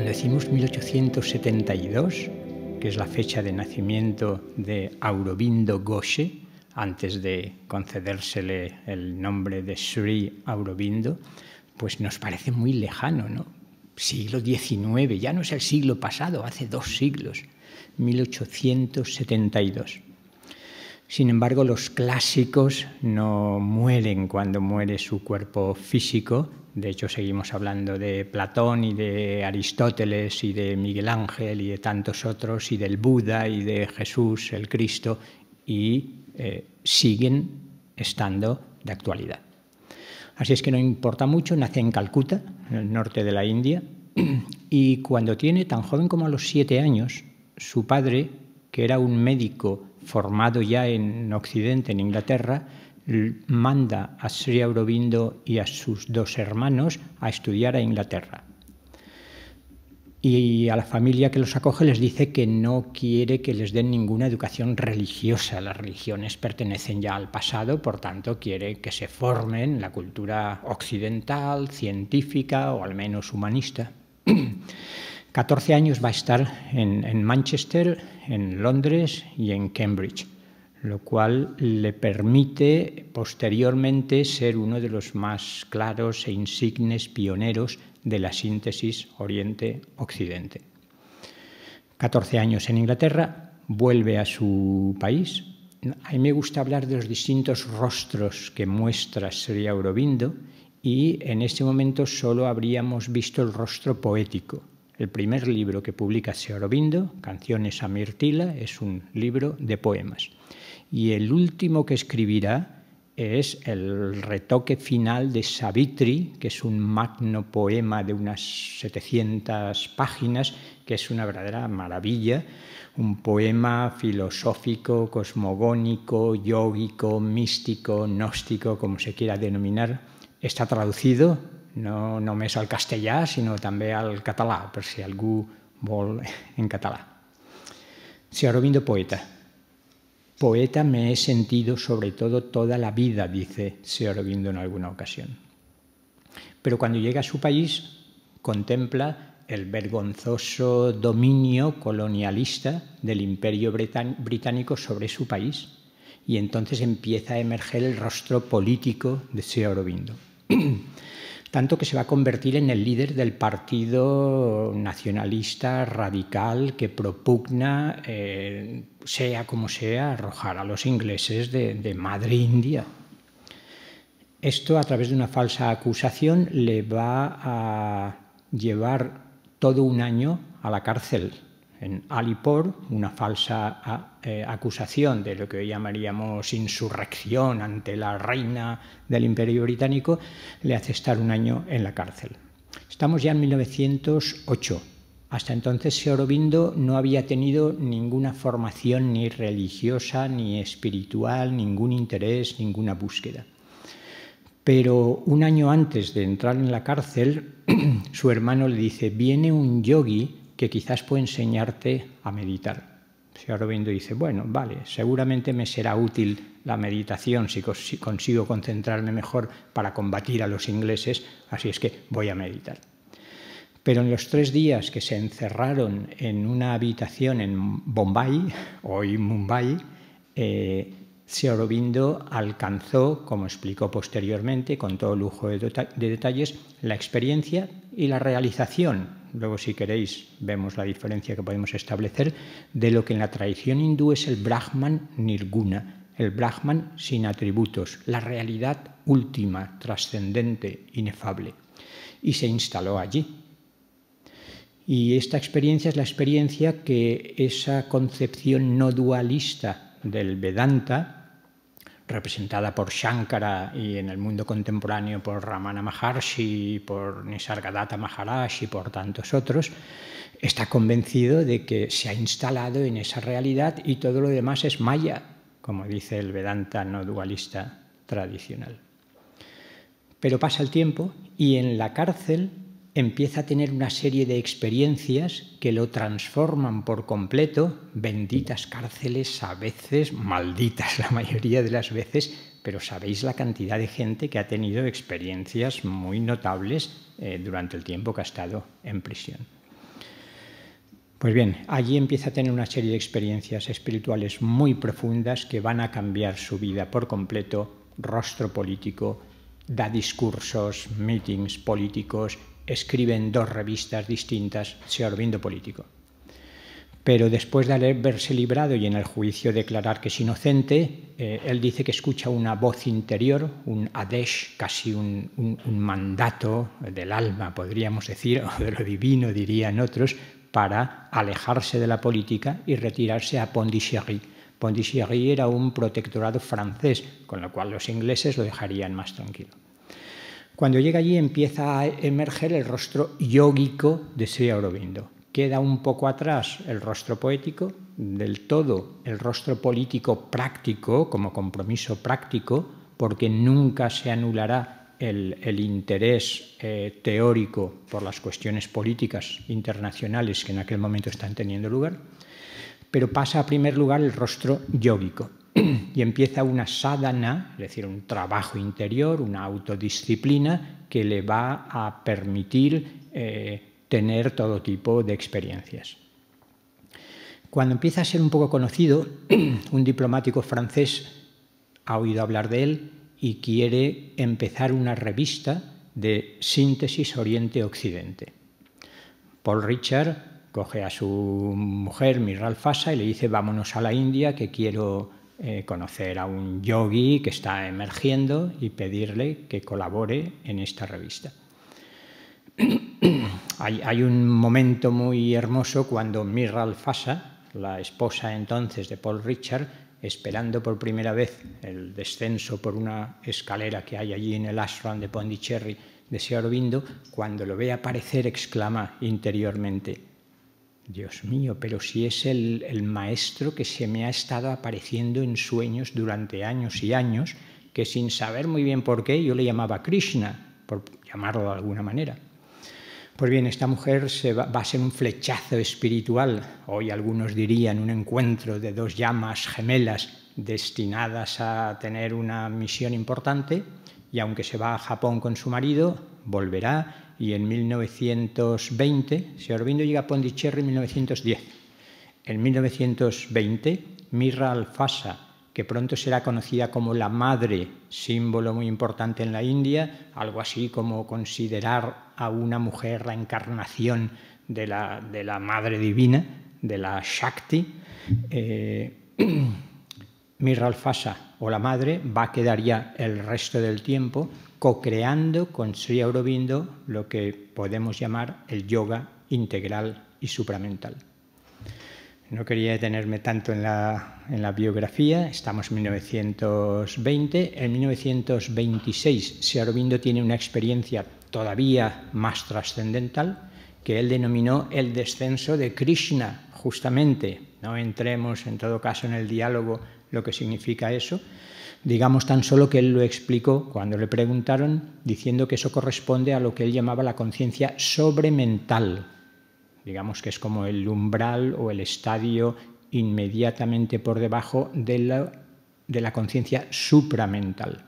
Cuando decimos 1872, que es la fecha de nacimiento de Aurobindo Ghoshe, antes de concedérsele el nombre de Sri Aurobindo, pues nos parece muy lejano, ¿no? Siglo XIX, ya no es el siglo pasado, hace 2 siglos, 1872. Sin embargo, los clásicos no mueren cuando muere su cuerpo físico. De hecho, seguimos hablando de Platón y de Aristóteles y de Miguel Ángel y de tantos otros, y del Buda y de Jesús, el Cristo, y siguen estando de actualidad. Así es que no importa mucho, nace en Calcuta, en el norte de la India, y cuando tiene, tan joven como a los 7 años, su padre, que era un médico formado ya en Occidente, en Inglaterra, manda a Sri Aurobindo y a sus 2 hermanos a estudiar a Inglaterra. Y a la familia que los acoge les dice que no quiere que les den ninguna educación religiosa. Las religiones pertenecen ya al pasado, por tanto quiere que se formen en la cultura occidental, científica o al menos humanista. 14 años va a estar en Manchester, en Londres y en Cambridge, lo cual le permite posteriormente ser uno de los más claros e insignes pioneros de la síntesis Oriente-Occidente. 14 años en Inglaterra, vuelve a su país. A mí me gusta hablar de los distintos rostros que muestra Sri Aurobindo, y en este momento solo habríamos visto el rostro poético. El primer libro que publica Sri Aurobindo, Canciones a Mirtila, es un libro de poemas. Y el último que escribirá es el retoque final de Savitri, que es un magno poema de unas 700 páginas, que es una verdadera maravilla, un poema filosófico, cosmogónico, yógico, místico, gnóstico, como se quiera denominar. Está traducido, no només al castellà, sinó també al català, per si algú vol en català. Sri Aurobindo, poeta. Poeta me he sentido sobre todo toda la vida, dice Sri Aurobindo en alguna ocasión. Pero cuando llega a su país, contempla el vergonzoso dominio colonialista del Imperio británico sobre su país, y entonces empieza a emerger el rostro político de Sri Aurobindo. Tanto que se va a convertir en el líder del partido nacionalista radical que propugna, sea como sea, arrojar a los ingleses de madre India. Esto, a través de una falsa acusación, le va a llevar todo un año a la cárcel en Alipore, una falsa acusación de lo que hoy llamaríamos insurrección ante la reina del Imperio Británico, le hace estar un año en la cárcel. Estamos ya en 1908. Hasta entonces Sri Aurobindo no había tenido ninguna formación ni religiosa, ni espiritual, ningún interés, ninguna búsqueda. Pero un año antes de entrar en la cárcel, su hermano le dice: viene un yogi que quizás puede enseñarte a meditar. Sri Aurobindo dice: bueno, vale, seguramente me será útil la meditación si consigo concentrarme mejor para combatir a los ingleses, así es que voy a meditar. Pero en los 3 días que se encerraron en una habitación en Bombay, hoy Mumbai, Sri Aurobindo alcanzó, como explicó posteriormente, con todo lujo de detalles, la experiencia y la realización. Luego, si queréis, vemos la diferencia que podemos establecer de lo que en la tradición hindú es el Brahman Nirguna, el Brahman sin atributos, la realidad última, trascendente, inefable. Y se instaló allí. Y esta experiencia es la experiencia que esa concepción no dualista del Vedanta, representada por Shankara y en el mundo contemporáneo por Ramana Maharshi, por Nisargadatta Maharaj y por tantos otros, está convencido de que se ha instalado en esa realidad y todo lo demás es maya, como dice el Vedanta no dualista tradicional. Pero pasa el tiempo y en la cárcel empieza a tener una serie de experiencias que lo transforman por completo. Benditas cárceles, a veces malditas la mayoría de las veces, pero sabéis la cantidad de gente que ha tenido experiencias muy notables durante el tiempo que ha estado en prisión. Pues bien, allí empieza a tener una serie de experiencias espirituales muy profundas que van a cambiar su vida por completo, rostro político, da discursos, meetings políticos, escribe en 2 revistas distintas, Sri Aurobindo político. Pero después de haberse librado y en el juicio declarar que es inocente, él dice que escucha una voz interior, un adesh, casi un mandato del alma, podríamos decir, o de lo divino, dirían otros, para alejarse de la política y retirarse a Pondichéry. Pondichéry era un protectorado francés, con lo cual los ingleses lo dejarían más tranquilo. Cuando llega allí empieza a emerger el rostro yógico de Sri Aurobindo. Queda un poco atrás el rostro poético, del todo el rostro político práctico, como compromiso práctico, porque nunca se anulará el interés teórico por las cuestiones políticas internacionales que en aquel momento están teniendo lugar, pero pasa a primer lugar el rostro yógico y empieza una sadhana, es decir, un trabajo interior, una autodisciplina que le va a permitir tener todo tipo de experiencias. Cuando empieza a ser un poco conocido, un diplomático francés ha oído hablar de él y quiere empezar una revista de síntesis Oriente-Occidente. Paul Richard coge a su mujer, Mirral Fasa, y le dice: vámonos a la India, que quiero conocer a un yogi que está emergiendo y pedirle que colabore en esta revista. Hay un momento muy hermoso cuando Mirral Fasa, la esposa entonces de Paul Richard, esperando por primera vez el descenso por una escalera que hay allí en el ashram de Pondicherry de Sri Aurobindo, cuando lo ve aparecer exclama interiormente: Dios mío, pero si es el maestro que se me ha estado apareciendo en sueños durante años y años, que sin saber muy bien por qué yo le llamaba Krishna, por llamarlo de alguna manera. Pues bien, esta mujer va a ser un flechazo espiritual, hoy algunos dirían un encuentro de 2 llamas gemelas destinadas a tener una misión importante, y aunque se va a Japón con su marido, volverá, y en 1920, Sri Aurobindo llega a Pondicherry en 1910. En 1920, Mirral Fasa, que pronto será conocida como la madre, símbolo muy importante en la India, algo así como considerar a una mujer la encarnación de la madre divina, de la Shakti. Mirral Fasa, o la madre, va a quedar ya el resto del tiempo co-creando con Sri Aurobindo lo que podemos llamar el yoga integral y supramental. No quería detenerme tanto en la biografía, estamos en 1920. En 1926 Sri Aurobindo tiene una experiencia todavía más trascendental que él denominó el descenso de Krishna, justamente. No entremos en todo caso en el diálogo lo que significa eso. Digamos tan solo que él lo explicó cuando le preguntaron, diciendo que eso corresponde a lo que él llamaba la conciencia sobremental. Digamos que es como el umbral o el estadio inmediatamente por debajo de la conciencia supramental.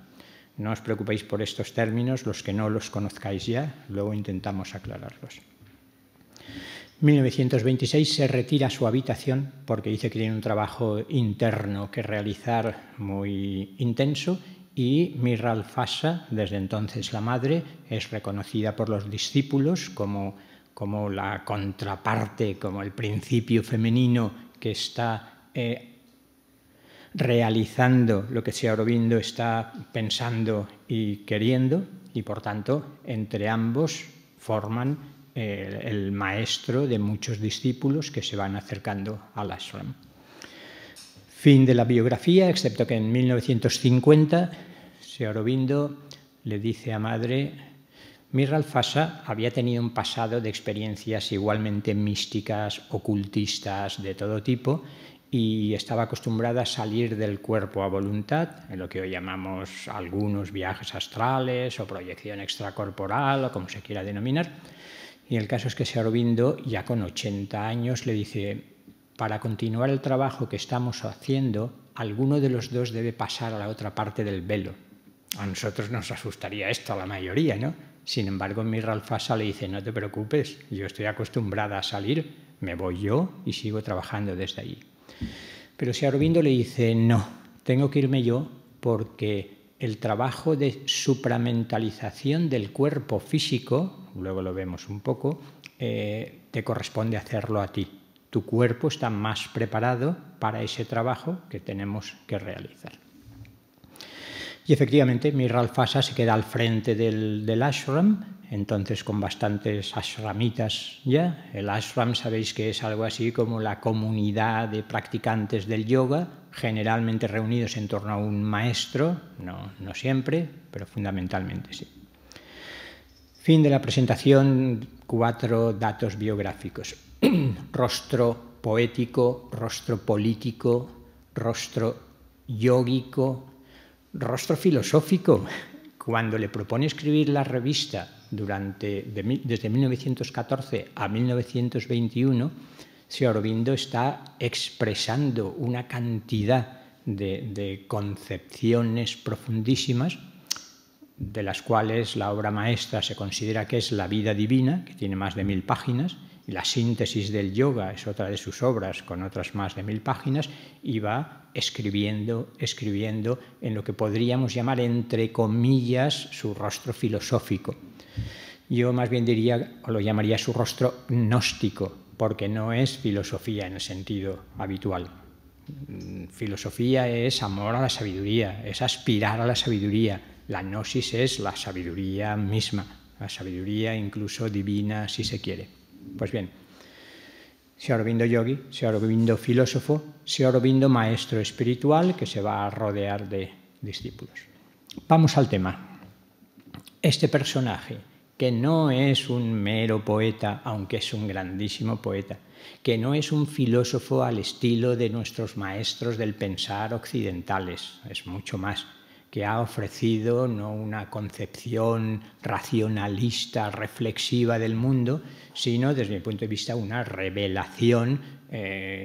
No os preocupéis por estos términos, los que no los conozcáis ya, luego intentamos aclararlos. En 1926 se retira a su habitación porque dice que tiene un trabajo interno que realizar muy intenso, y Mirral Fasa, desde entonces la madre, es reconocida por los discípulos como la contraparte, como el principio femenino que está realizando lo que Sri Aurobindo está pensando y queriendo, y por tanto entre ambos forman el maestro de muchos discípulos que se van acercando al ashram. Fin de la biografía, excepto que en 1950 Sri Aurobindo le dice a madre: Mirral Fasa había tenido un pasado de experiencias igualmente místicas, ocultistas, de todo tipo, y estaba acostumbrada a salir del cuerpo a voluntad, en lo que hoy llamamos algunos viajes astrales o proyección extracorporal o como se quiera denominar. Y el caso es que Sri Aurobindo, ya con 80 años, le dice: para continuar el trabajo que estamos haciendo, alguno de los dos debe pasar a la otra parte del velo. A nosotros nos asustaría esto, a la mayoría, ¿no? Sin embargo, Mirral Fasa le dice: no te preocupes, yo estoy acostumbrada a salir, me voy yo y sigo trabajando desde allí. Pero Sri Aurobindo le dice, no, tengo que irme yo porque el trabajo de supramentalización del cuerpo físico, luego lo vemos un poco, te corresponde hacerlo a ti. Tu cuerpo está más preparado para ese trabajo que tenemos que realizar. Y efectivamente, Miralfasa se queda al frente del ashram, entonces con bastantes ashramitas ya. El ashram sabéis que es algo así como la comunidad de practicantes del yoga, generalmente reunidos en torno a un maestro, no siempre, pero fundamentalmente sí. Fin de la presentación, 4 datos biográficos. Rostro poético, rostro político, rostro yógico, rostro filosófico. Cuando le propone escribir la revista desde 1914 a 1921, Sri Aurobindo está expresando una cantidad de concepciones profundísimas, de las cuales la obra maestra se considera que es La vida divina, que tiene más de 1000 páginas, y La síntesis del yoga es otra de sus obras con otras más de 1000 páginas, y va escribiendo en lo que podríamos llamar, entre comillas, su rostro filosófico. Yo más bien diría, o lo llamaría su rostro gnóstico, porque no es filosofía en el sentido habitual. Filosofía es amor a la sabiduría, es aspirar a la sabiduría. La gnosis es la sabiduría misma, la sabiduría incluso divina, si se quiere. Pues bien, Sri Aurobindo yogi, Sri Aurobindo filósofo, Sri Aurobindo maestro espiritual que se va a rodear de discípulos. Vamos al tema. Este personaje, que no es un mero poeta, aunque es un grandísimo poeta, que no es un filósofo al estilo de nuestros maestros del pensar occidentales, es mucho más, que ha ofrecido no una concepción racionalista, reflexiva del mundo, sino, desde mi punto de vista, una revelación,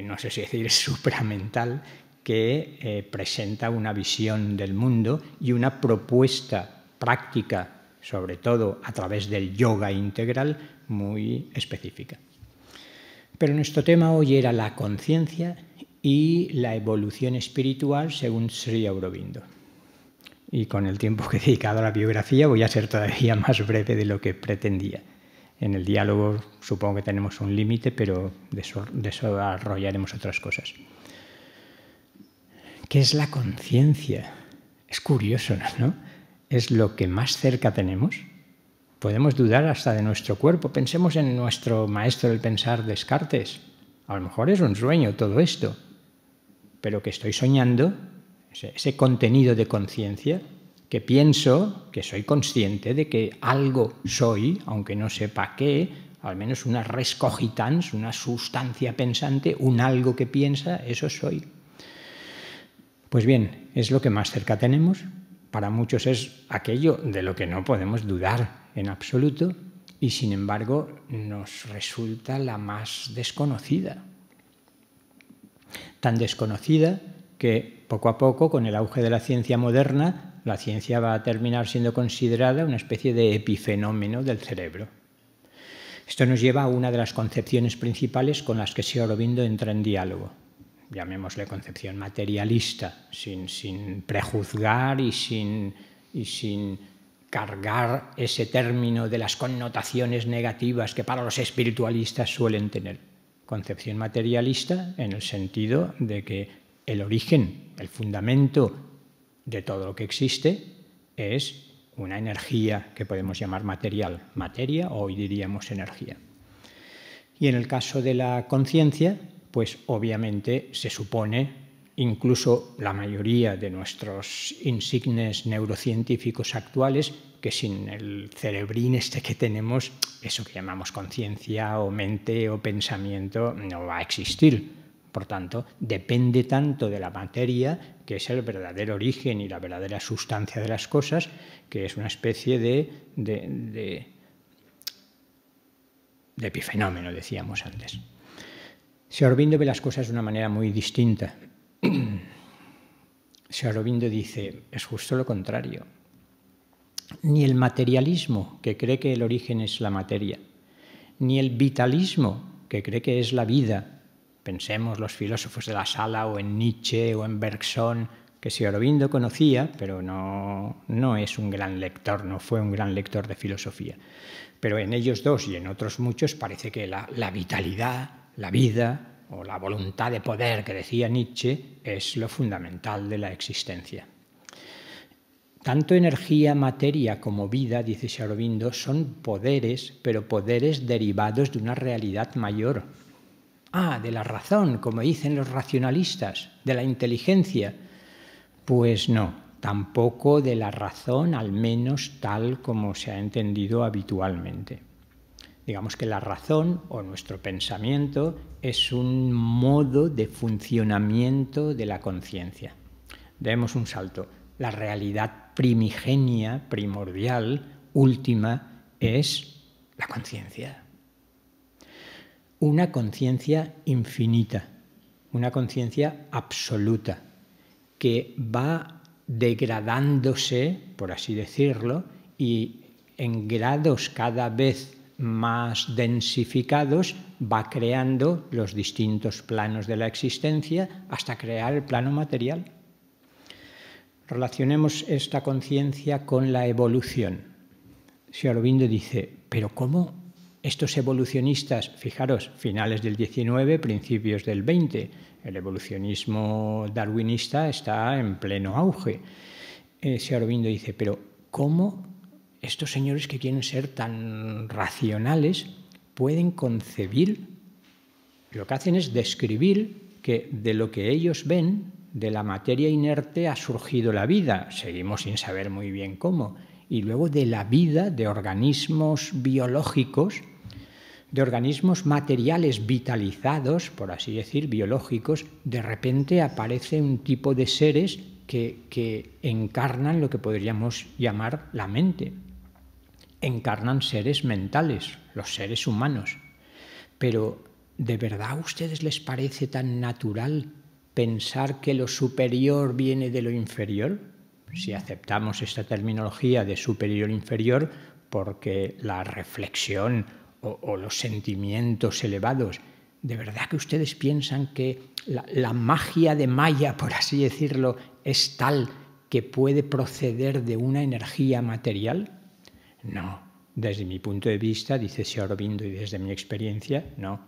no sé si decir supramental, que presenta una visión del mundo y una propuesta práctica, sobre todo a través del yoga integral, muy específica. Pero nuestro tema hoy era la conciencia y la evolución espiritual según Sri Aurobindo. Y con el tiempo que he dedicado a la biografía voy a ser todavía más breve de lo que pretendía. En el diálogo supongo que tenemos un límite, pero desarrollaremos otras cosas. ¿Qué es la conciencia? Es curioso, ¿no? Es lo que más cerca tenemos. Podemos dudar hasta de nuestro cuerpo. Pensemos en nuestro maestro del pensar, Descartes. A lo mejor es un sueño todo esto, pero que estoy soñando, ese contenido de conciencia, que pienso, que soy consciente de que algo soy, aunque no sepa qué, al menos una res cogitans, una sustancia pensante, un algo que piensa, eso soy. Pues bien, es lo que más cerca tenemos. Para muchos es aquello de lo que no podemos dudar en absoluto y, sin embargo, nos resulta la más desconocida. Tan desconocida que poco a poco, con el auge de la ciencia moderna, la ciencia va a terminar siendo considerada una especie de epifenómeno del cerebro. Esto nos lleva a una de las concepciones principales con las que Sri Aurobindo entra en diálogo. Llamémosle concepción materialista, sin prejuzgar y sin cargar ese término de las connotaciones negativas que para los espiritualistas suelen tener. Concepción materialista en el sentido de que el origen, el fundamento de todo lo que existe es una energía que podemos llamar material, materia, o hoy diríamos energía. Y en el caso de la conciencia, pues obviamente se supone, incluso la mayoría de nuestros insignes neurocientíficos actuales, que sin el cerebrín que tenemos, eso que llamamos conciencia o mente o pensamiento, no va a existir. Por tanto, depende tanto de la materia, que es el verdadero origen y la verdadera sustancia de las cosas, que es una especie de epifenómeno, decíamos antes. Sri Aurobindo ve las cosas de una manera muy distinta. Sri Aurobindo dice, es justo lo contrario. Ni el materialismo, que cree que el origen es la materia, ni el vitalismo, que cree que es la vida. Pensemos los filósofos de la sala, o en Nietzsche o en Bergson, que si Aurobindo conocía, pero no es un gran lector, no fue un gran lector de filosofía. Pero en ellos dos y en otros muchos parece que la vitalidad, la vida o la voluntad de poder que decía Nietzsche es lo fundamental de la existencia. Tanto energía, materia como vida, dice Aurobindo, son poderes, pero poderes derivados de una realidad mayor. De la razón, como dicen los racionalistas, de la inteligencia. Pues no, tampoco de la razón, al menos tal como se ha entendido habitualmente. Digamos que la razón o nuestro pensamiento es un modo de funcionamiento de la conciencia. Demos un salto. La realidad primigenia, primordial, última, es la conciencia. Una conciencia infinita, una conciencia absoluta, que va degradándose, por así decirlo, y en grados cada vez más densificados va creando los distintos planos de la existencia hasta crear el plano material. Relacionemos esta conciencia con la evolución. Aurobindo dice, pero ¿cómo estos evolucionistas, fijaros, finales del XIX, principios del XX, el evolucionismo darwinista está en pleno auge? Aurobindo dice, pero ¿cómo estos señores que quieren ser tan racionales pueden concebir? Lo que hacen es describir que de lo que ellos ven, de la materia inerte ha surgido la vida, seguimos sin saber muy bien cómo, y luego de la vida, de organismos biológicos, de organismos materiales vitalizados, por así decir, biológicos, de repente aparece un tipo de seres que encarnan lo que podríamos llamar la mente. Encarnan seres mentales, los seres humanos. Pero, ¿de verdad a ustedes les parece tan natural pensar que lo superior viene de lo inferior? Si aceptamos esta terminología de superior-inferior, porque la reflexión o los sentimientos elevados, ¿de verdad que ustedes piensan que la magia de Maya, por así decirlo, es tal que puede proceder de una energía material? No, desde mi punto de vista, dice Aurobindo, y desde mi experiencia, no.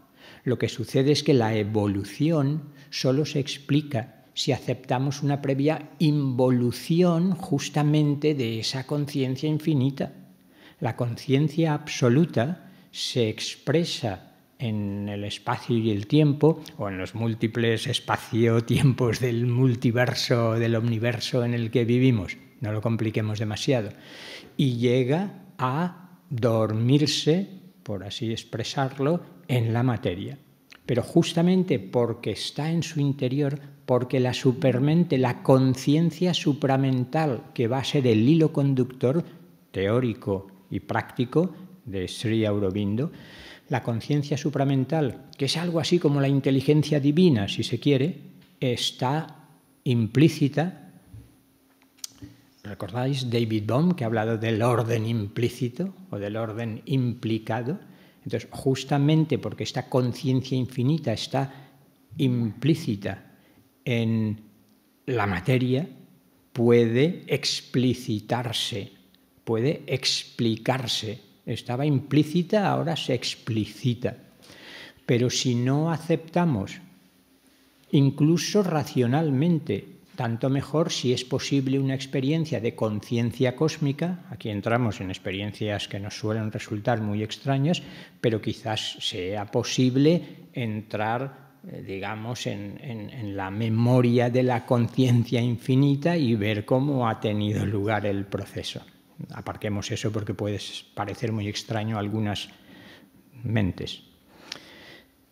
Lo que sucede es que la evolución solo se explica si aceptamos una previa involución justamente de esa conciencia infinita. La conciencia absoluta se expresa en el espacio y el tiempo, o en los múltiples espacio-tiempos del multiverso, del omniverso en el que vivimos, no lo compliquemos demasiado, y llega a dormirse, por así expresarlo, en la materia. Pero justamente porque está en su interior, porque la supermente, la conciencia supramental, que va a ser el hilo conductor teórico y práctico de Sri Aurobindo, la conciencia supramental, que es algo así como la inteligencia divina, si se quiere, está implícita. ¿Recordáis David Bohm, que ha hablado del orden implícito o del orden implicado? Entonces, justamente porque esta conciencia infinita está implícita en la materia, puede explicitarse, puede explicarse. Estaba implícita, ahora se explicita. Pero si no aceptamos, incluso racionalmente, tanto mejor si es posible una experiencia de conciencia cósmica. Aquí entramos en experiencias que nos suelen resultar muy extrañas, pero quizás sea posible entrar, digamos, en la memoria de la conciencia infinita y ver cómo ha tenido lugar el proceso. Aparquemos eso porque puede parecer muy extraño a algunas mentes.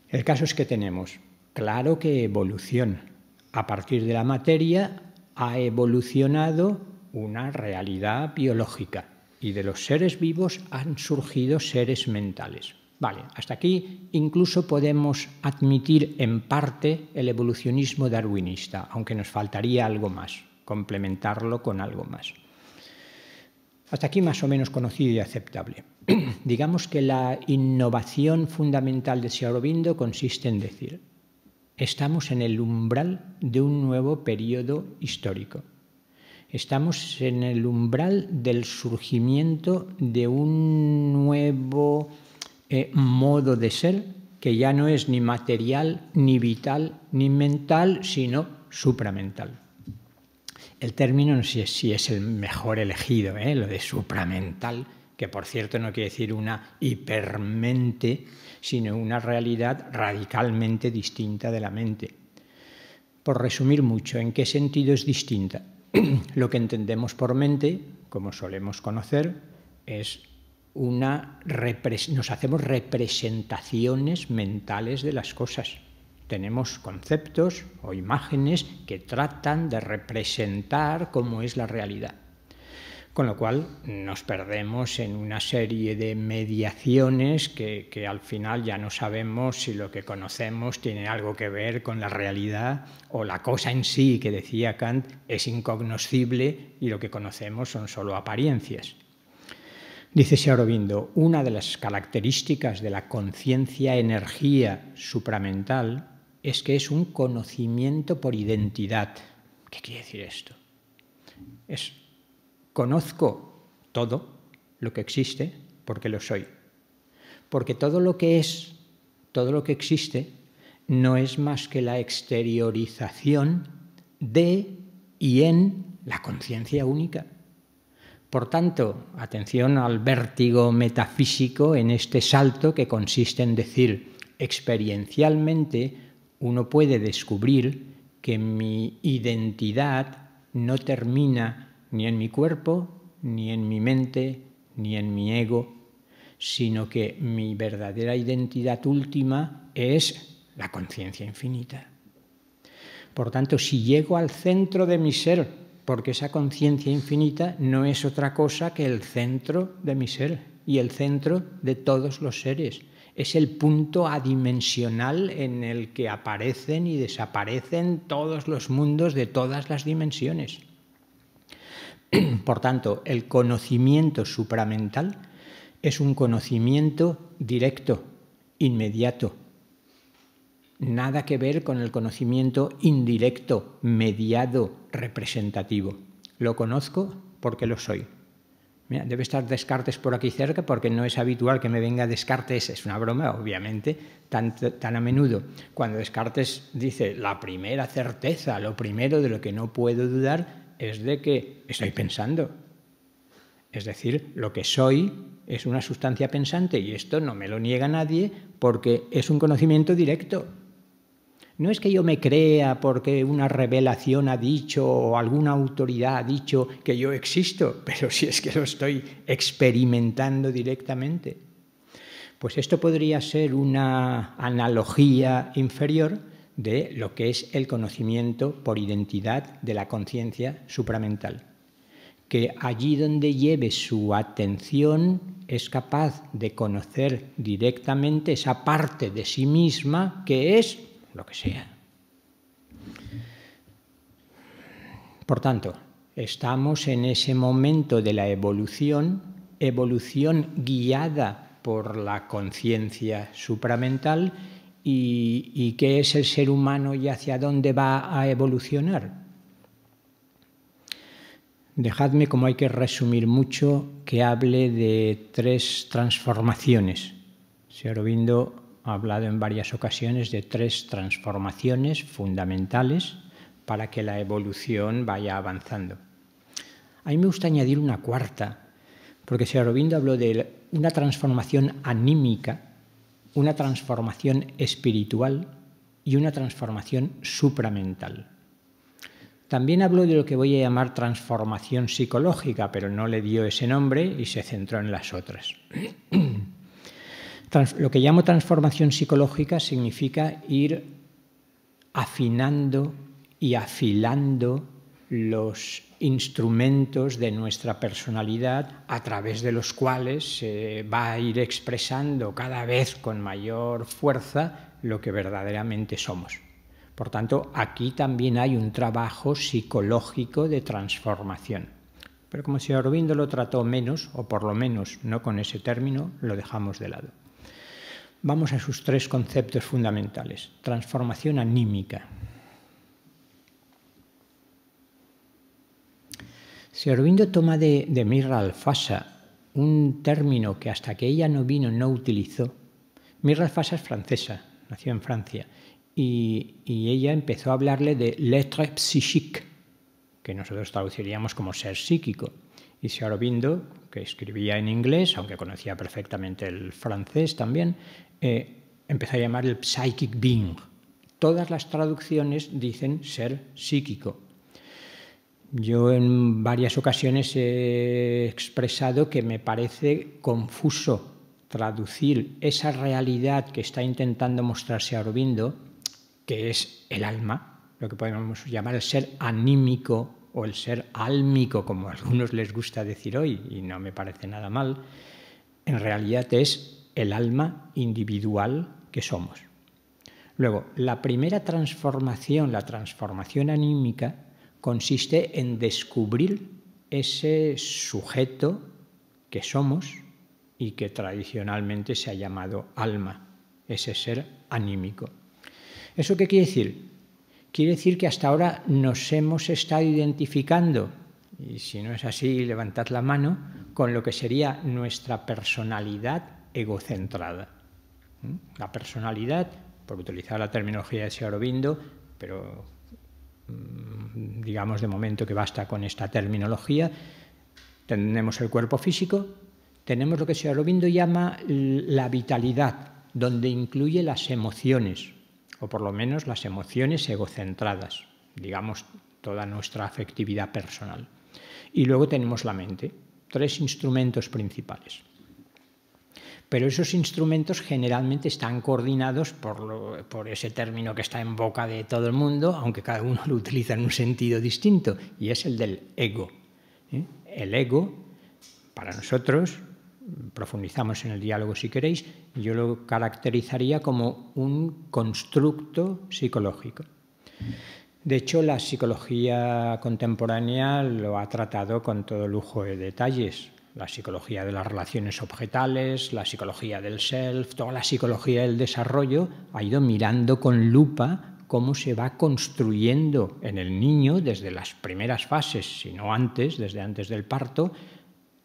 El caso es que tenemos, claro que evolución. A partir de la materia ha evolucionado una realidad biológica y de los seres vivos han surgido seres mentales. Vale, hasta aquí incluso podemos admitir en parte el evolucionismo darwinista, aunque nos faltaría algo más, complementarlo con algo más. Hasta aquí más o menos conocido y aceptable. Digamos que la innovación fundamental de Sri Aurobindo consiste en decir: estamos en el umbral de un nuevo periodo histórico. Estamos en el umbral del surgimiento de un nuevo modo de ser que ya no es ni material, ni vital, ni mental, sino supramental. El término no sé si es el mejor elegido, lo de supramental, que por cierto no quiere decir una hipermente, sino una realidad radicalmente distinta de la mente. Por resumir mucho, ¿en qué sentido es distinta? Lo que entendemos por mente, como solemos conocer, es nos hacemos representaciones mentales de las cosas. Tenemos conceptos o imágenes que tratan de representar cómo es la realidad. Con lo cual nos perdemos en una serie de mediaciones que al final ya no sabemos si lo que conocemos tiene algo que ver con la realidad o la cosa en sí, que decía Kant, es incognoscible y lo que conocemos son solo apariencias. Dice Sri Aurobindo, una de las características de la conciencia-energía supramental es que es un conocimiento por identidad. ¿Qué quiere decir esto? Conozco todo lo que existe porque lo soy. Porque todo lo que es, todo lo que existe, no es más que la exteriorización de y en la conciencia única. Por tanto, atención al vértigo metafísico en este salto que consiste en decir, experiencialmente uno puede descubrir que mi identidad no termina ni en mi cuerpo, ni en mi mente, ni en mi ego, sino que mi verdadera identidad última es la conciencia infinita. Por tanto, si llego al centro de mi ser, porque esa conciencia infinita no es otra cosa que el centro de mi ser y el centro de todos los seres. Es el punto adimensional en el que aparecen y desaparecen todos los mundos de todas las dimensiones. Por tanto, el conocimiento supramental es un conocimiento directo, inmediato. Nada que ver con el conocimiento indirecto, mediado, representativo. Lo conozco porque lo soy. Mira, debe estar Descartes por aquí cerca porque no es habitual que me venga Descartes, es una broma, obviamente, tan a menudo. Cuando Descartes dice la primera certeza, lo primero de lo que no puedo dudar, es de que estoy pensando. Es decir, lo que soy es una sustancia pensante y esto no me lo niega nadie porque es un conocimiento directo. No es que yo me crea porque una revelación ha dicho o alguna autoridad ha dicho que yo existo, pero si es que lo estoy experimentando directamente. Pues esto podría ser una analogía inferior de lo que es el conocimiento por identidad de la conciencia supramental, que allí donde lleve su atención es capaz de conocer directamente esa parte de sí misma que es lo que sea. Por tanto, estamos en ese momento de la evolución guiada por la conciencia supramental. ¿Y qué es el ser humano y hacia dónde va a evolucionar? Dejadme, como hay que resumir mucho, que hable de 3 transformaciones. Sri Aurobindo ha hablado en varias ocasiones de 3 transformaciones fundamentales para que la evolución vaya avanzando. A mí me gusta añadir una 4ª, porque Sri Aurobindo habló de una transformación anímica, una transformación espiritual y una transformación supramental. También habló de lo que voy a llamar transformación psicológica, pero no le dio ese nombre y se centró en las otras. Lo que llamo transformación psicológica significa ir afinando y afilando los instrumentos de nuestra personalidad a través de los cuales se va a ir expresando cada vez con mayor fuerza lo que verdaderamente somos. Por tanto, aquí también hay un trabajo psicológico de transformación. pero como si Aurobindo lo trató menos, o por lo menos no con ese término, lo dejamos de lado. Vamos a sus tres conceptos fundamentales. Transformación anímica. Si Aurobindo toma de Mirra Alfasa un término que hasta que ella no vino no utilizó. Mirra Alfasa es francesa, nació en Francia, y ella empezó a hablarle de l'être psychique, que nosotros traduciríamos como ser psíquico. Y si Aurobindo, que escribía en inglés, aunque conocía perfectamente el francés también, empezó a llamar el psychic being. Todas las traducciones dicen ser psíquico. Yo en varias ocasiones he expresado que me parece confuso traducir esa realidad que está intentando mostrarse Aurobindo, que es el alma, lo que podemos llamar el ser anímico o el ser álmico, como a algunos les gusta decir hoy, y no me parece nada mal. En realidad es el alma individual que somos. Luego, la primera transformación, la transformación anímica, consiste en descubrir ese sujeto que somos y que tradicionalmente se ha llamado alma, ese ser anímico. ¿Eso qué quiere decir? Quiere decir que hasta ahora nos hemos estado identificando, y si no es así, levantad la mano, con lo que sería nuestra personalidad egocentrada. La personalidad, por utilizar la terminología de Aurobindo, pero digamos de momento que basta con esta terminología, tenemos el cuerpo físico, tenemos lo que Aurobindo llama la vitalidad, donde incluye las emociones, o por lo menos las emociones egocentradas, digamos toda nuestra afectividad personal. Y luego tenemos la mente, tres instrumentos principales. Pero esos instrumentos generalmente están coordinados por ese término que está en boca de todo el mundo, aunque cada uno lo utiliza en un sentido distinto, y es el del ego. El ego, para nosotros, profundizamos en el diálogo si queréis, yo lo caracterizaría como un constructo psicológico. De hecho, la psicología contemporánea lo ha tratado con todo lujo de detalles. La psicología de las relaciones objetales, la psicología del self, toda la psicología del desarrollo ha ido mirando con lupa cómo se va construyendo en el niño desde las primeras fases, si no antes, desde antes del parto,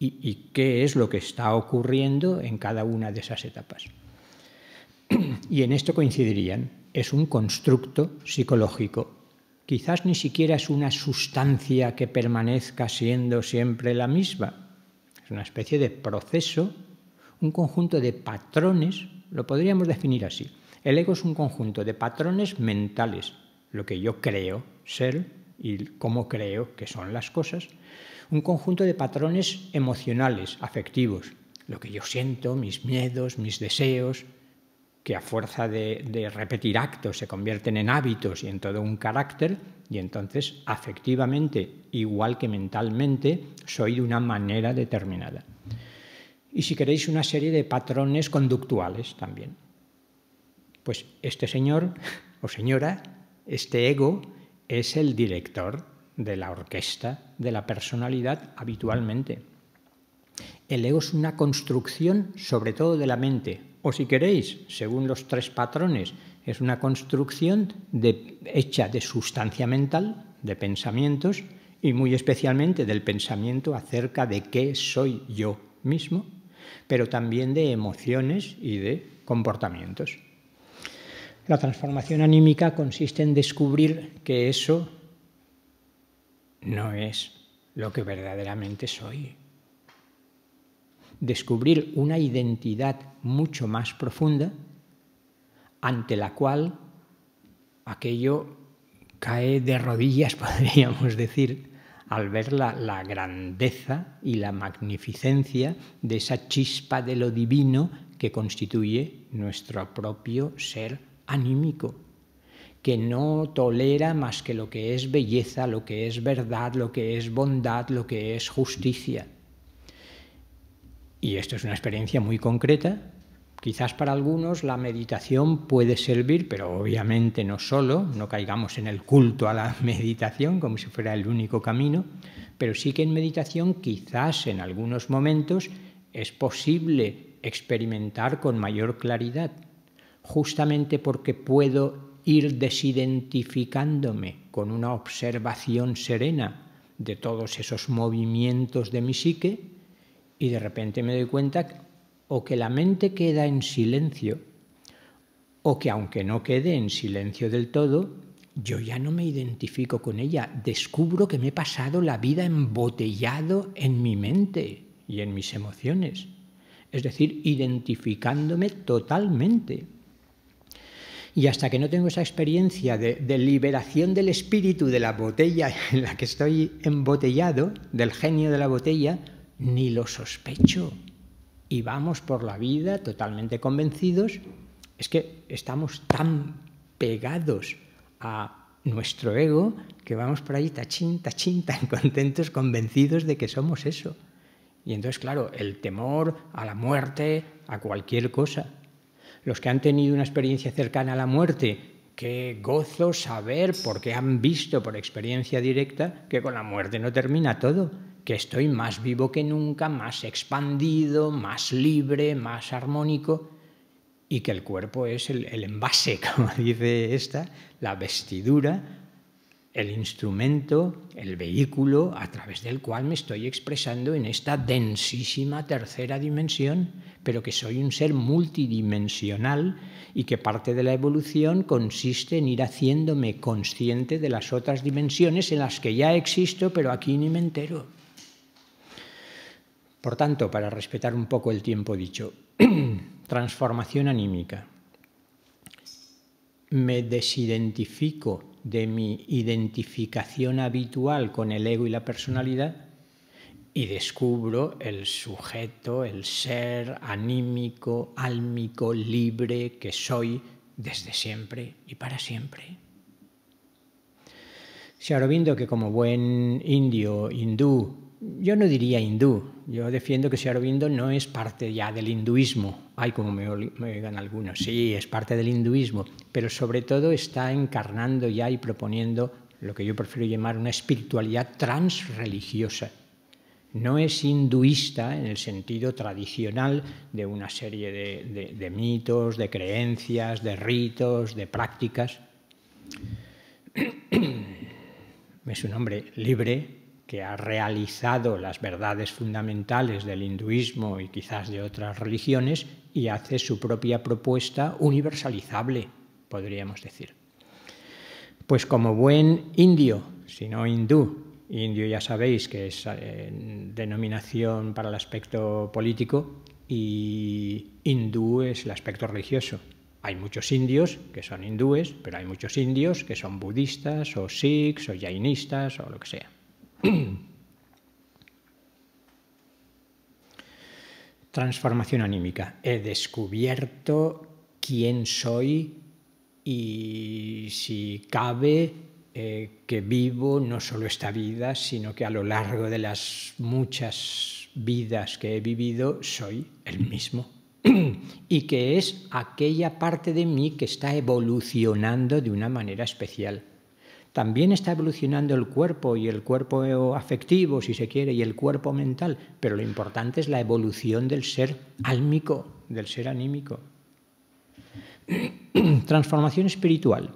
y qué es lo que está ocurriendo en cada una de esas etapas. Y en esto coincidirían. Es un constructo psicológico. Quizás ni siquiera es una sustancia que permanezca siendo siempre la misma. Es una especie de proceso, un conjunto de patrones, lo podríamos definir así. El ego es un conjunto de patrones mentales, lo que yo creo ser y cómo creo que son las cosas. Un conjunto de patrones emocionales, afectivos, lo que yo siento, mis miedos, mis deseos, que a fuerza de repetir actos se convierten en hábitos y en todo un carácter, y entonces afectivamente, igual que mentalmente, soy de una manera determinada. Y si queréis, una serie de patrones conductuales también. Pues este señor o señora, este ego, es el director de la orquesta de la personalidad habitualmente. El ego es una construcción sobre todo de la mente, o si queréis, según los tres patrones, es una construcción hecha de sustancia mental, de pensamientos, y muy especialmente del pensamiento acerca de qué soy yo mismo, pero también de emociones y de comportamientos. La transformación anímica consiste en descubrir que eso no es lo que verdaderamente soy. Descubrir una identidad mucho más profunda ante la cual aquello cae de rodillas, podríamos decir, al ver la grandeza y la magnificencia de esa chispa de lo divino que constituye nuestro propio ser anímico, que no tolera más que lo que es belleza, lo que es verdad, lo que es bondad, lo que es justicia. Y esto es una experiencia muy concreta Quizás para algunos la meditación puede servir, pero obviamente no solo, no caigamos en el culto a la meditación como si fuera el único camino, pero sí que en meditación quizás en algunos momentos es posible experimentar con mayor claridad, justamente porque puedo ir desidentificándome con una observación serena de todos esos movimientos de mi psique, y de repente me doy cuenta o que la mente queda en silencio, o que aunque no quede en silencio del todo, yo ya no me identifico con ella. Descubro que me he pasado la vida embotellado en mi mente y en mis emociones. Es decir, identificándome totalmente. Y hasta que no tengo esa experiencia de liberación del espíritu de la botella en la que estoy embotellado, del genio de la botella, ni lo sospecho. Y vamos por la vida totalmente convencidos. Es que estamos tan pegados a nuestro ego que vamos por ahí tachín, tachín, tan contentos, convencidos de que somos eso. Y entonces, claro, el temor a la muerte, a cualquier cosa. Los que han tenido una experiencia cercana a la muerte, qué gozo saber, porque han visto por experiencia directa, que con la muerte no termina todo, que estoy más vivo que nunca, más expandido, más libre, más armónico, y que el cuerpo es el envase, como dice esta, la vestidura, el instrumento, el vehículo a través del cual me estoy expresando en esta densísima tercera dimensión, pero que soy un ser multidimensional y que parte de la evolución consiste en ir haciéndome consciente de las otras dimensiones en las que ya existo, pero aquí ni me entero. Por tanto, para respetar un poco el tiempo dicho, transformación anímica. Me desidentifico de mi identificación habitual con el ego y la personalidad y descubro el sujeto, el ser anímico, álmico, libre que soy desde siempre y para siempre. Sri Aurobindo, que como buen hindú, yo no diría hindú, yo defiendo que Sri Aurobindo no es parte ya del hinduismo. Ay, como me oigan algunos, sí, es parte del hinduismo, pero sobre todo está encarnando ya y proponiendo lo que yo prefiero llamar una espiritualidad transreligiosa. No es hinduista en el sentido tradicional de una serie de mitos, de creencias, de ritos, de prácticas. Es un hombre libre que ha realizado las verdades fundamentales del hinduismo y quizás de otras religiones y hace su propia propuesta universalizable, podríamos decir. Pues como buen indio, si no hindú, indio ya sabéis que es denominación para el aspecto político y hindú es el aspecto religioso. Hay muchos indios que son hindúes, pero hay muchos indios que son budistas o sikhs o jainistas o lo que sea. Transformación anímica. He descubierto quién soy y si cabe que vivo no solo esta vida, sino que a lo largo de las muchas vidas que he vivido soy el mismo. Y que es aquella parte de mí que está evolucionando de una manera especial. También está evolucionando el cuerpo y el cuerpo afectivo, si se quiere, y el cuerpo mental, pero lo importante es la evolución del ser álmico, del ser anímico. Transformación espiritual.